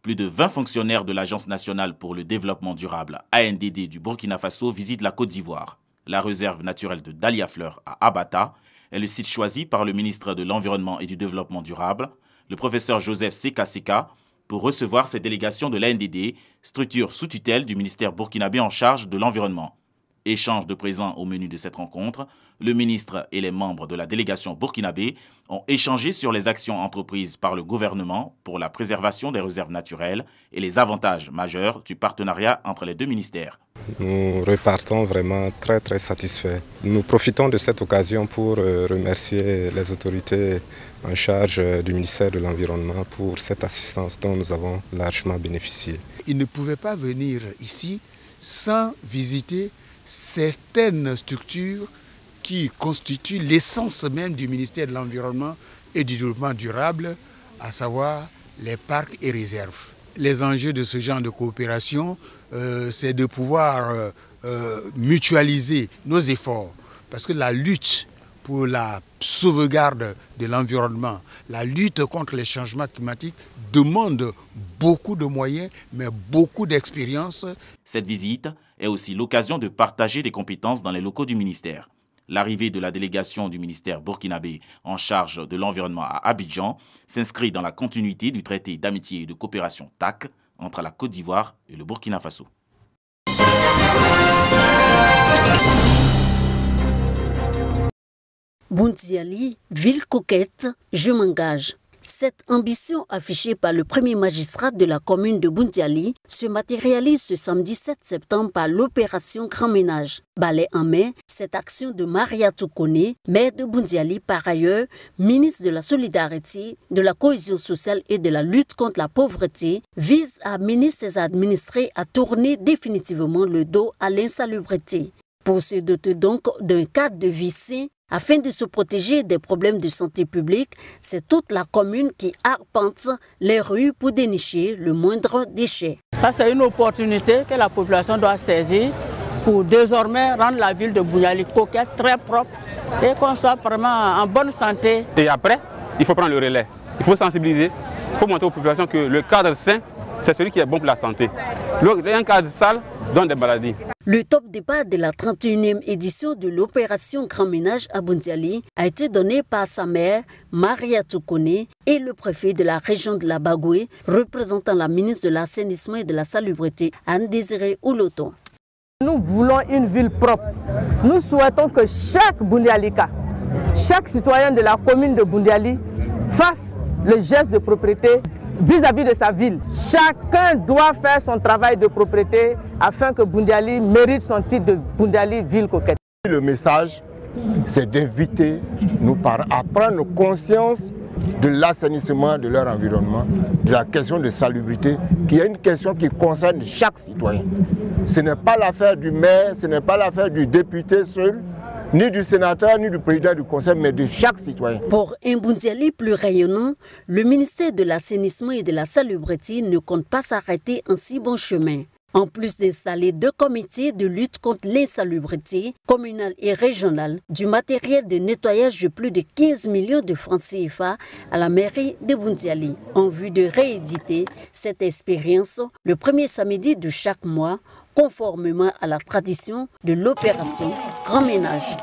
Plus de 20 fonctionnaires de l'Agence nationale pour le développement durable, ANDD du Burkina Faso, visitent la Côte d'Ivoire. La réserve naturelle de Daliafleur à Abata est le site choisi par le ministre de l'Environnement et du Développement durable, le professeur Joseph Seka, pour recevoir ces délégations de l'ANDD, structure sous tutelle du ministère burkinabé en charge de l'environnement. Échange de présents au menu de cette rencontre, le ministre et les membres de la délégation burkinabé ont échangé sur les actions entreprises par le gouvernement pour la préservation des réserves naturelles et les avantages majeurs du partenariat entre les deux ministères. Nous repartons vraiment très satisfaits. Nous profitons de cette occasion pour remercier les autorités en charge du ministère de l'Environnement pour cette assistance dont nous avons largement bénéficié. Ils ne pouvaient pas venir ici sans visiter certaines structures qui constituent l'essence même du ministère de l'Environnement et du Développement durable, à savoir les parcs et réserves. Les enjeux de ce genre de coopération, c'est de pouvoir mutualiser nos efforts, parce que la lutte pour la sauvegarde de l'environnement, la lutte contre les changements climatiques demande beaucoup de moyens, mais beaucoup d'expérience. Cette visite est aussi l'occasion de partager des compétences dans les locaux du ministère. L'arrivée de la délégation du ministère burkinabé en charge de l'environnement à Abidjan s'inscrit dans la continuité du traité d'amitié et de coopération TAC entre la Côte d'Ivoire et le Burkina Faso. Boundiali, ville coquette, je m'engage. Cette ambition affichée par le premier magistrat de la commune de Boundiali se matérialise ce samedi 7 septembre par l'opération Grand Ménage. Balai en main, cette action de Mariatou Kone, maire de Boundiali par ailleurs, ministre de la Solidarité, de la Cohésion sociale et de la lutte contre la pauvreté, vise à amener ses administrés à tourner définitivement le dos à l'insalubrité. Pour se doter donc d'un cadre de vie sain, afin de se protéger des problèmes de santé publique, c'est toute la commune qui arpente les rues pour dénicher le moindre déchet. Ça, c'est une opportunité que la population doit saisir pour désormais rendre la ville de Boundiali coquette, très propre et qu'on soit vraiment en bonne santé. Et après, il faut prendre le relais, il faut sensibiliser, il faut montrer aux populations que le cadre sain, c'est celui qui est bon pour la santé. Un cadre sale donne des maladies. Le top départ de la 31e édition de l'opération Grand Ménage à Boundiali a été donné par sa mère, Mariatou Kone, et le préfet de la région de la Bagoué, représentant la ministre de l'Assainissement et de la Salubrité, Anne-Désirée Ouloto. Nous voulons une ville propre. Nous souhaitons que chaque Boundialika, chaque citoyen de la commune de Boundiali fasse le geste de propriété vis-à-vis de sa ville. Chacun doit faire son travail de propriété afin que Boundiali mérite son titre de Boundiali ville coquette. Le message, c'est d'inviter nous à prendre conscience de l'assainissement de leur environnement, de la question de salubrité, qui est une question qui concerne chaque citoyen. Ce n'est pas l'affaire du maire, ce n'est pas l'affaire du député seul, ni du sénateur, ni du président du conseil, mais de chaque citoyen. Pour un Boundiali plus rayonnant, le ministère de l'Assainissement et de la Salubrité ne compte pas s'arrêter en si bon chemin. En plus d'installer 2 comités de lutte contre l'insalubrité communale et régionale, du matériel de nettoyage de plus de 15 millions de francs CFA à la mairie de Boundiali, en vue de rééditer cette expérience le premier samedi de chaque mois, conformément à la tradition de l'opération Grand Ménage.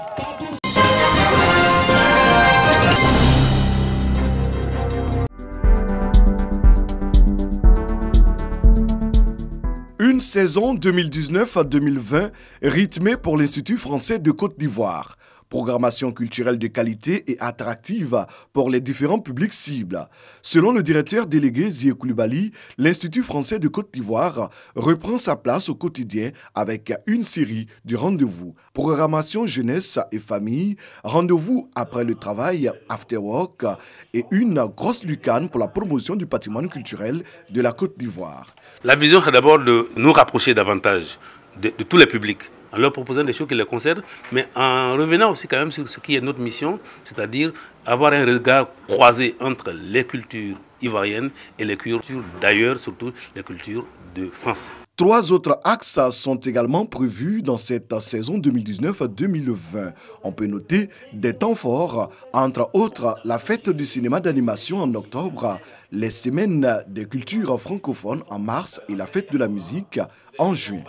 Une saison 2019 à 2020 rythmée pour l'Institut français de Côte d'Ivoire. Programmation culturelle de qualité et attractive pour les différents publics cibles. Selon le directeur délégué Zié Koulibaly, l'Institut français de Côte d'Ivoire reprend sa place au quotidien avec une série de rendez-vous. Programmation jeunesse et famille, rendez-vous après le travail, after work et une grosse lucane pour la promotion du patrimoine culturel de la Côte d'Ivoire. La vision est d'abord de nous rapprocher davantage de tous les publics, en leur proposant des choses qui les concernent, mais en revenant aussi quand même sur ce qui est notre mission, c'est-à-dire avoir un regard croisé entre les cultures ivoiriennes et les cultures d'ailleurs, surtout les cultures de France. 3 autres axes sont également prévus dans cette saison 2019-2020. On peut noter des temps forts, entre autres la fête du cinéma d'animation en octobre, les semaines des cultures francophones en mars et la fête de la musique en juin.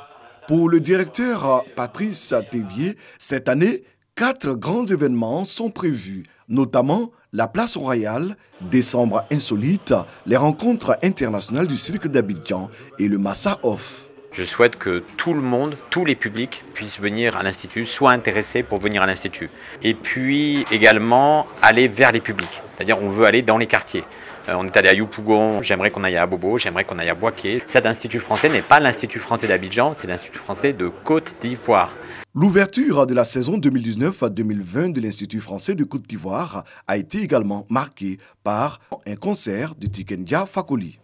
Pour le directeur Patrice Thévier, cette année, 4 grands événements sont prévus, notamment la Place Royale, Décembre Insolite, les rencontres internationales du cirque d'Abidjan et le Massa Off. Je souhaite que tout le monde, tous les publics puissent venir à l'Institut, soient intéressés pour venir à l'Institut. Et puis également aller vers les publics, c'est-à-dire on veut aller dans les quartiers. On est allé à Yopougon, j'aimerais qu'on aille à Bobo, j'aimerais qu'on aille à Boaké. Cet Institut français n'est pas l'Institut français d'Abidjan, c'est l'Institut français de Côte d'Ivoire. L'ouverture de la saison 2019-2020 de l'Institut français de Côte d'Ivoire a été également marquée par un concert de Tikendia Fakoli.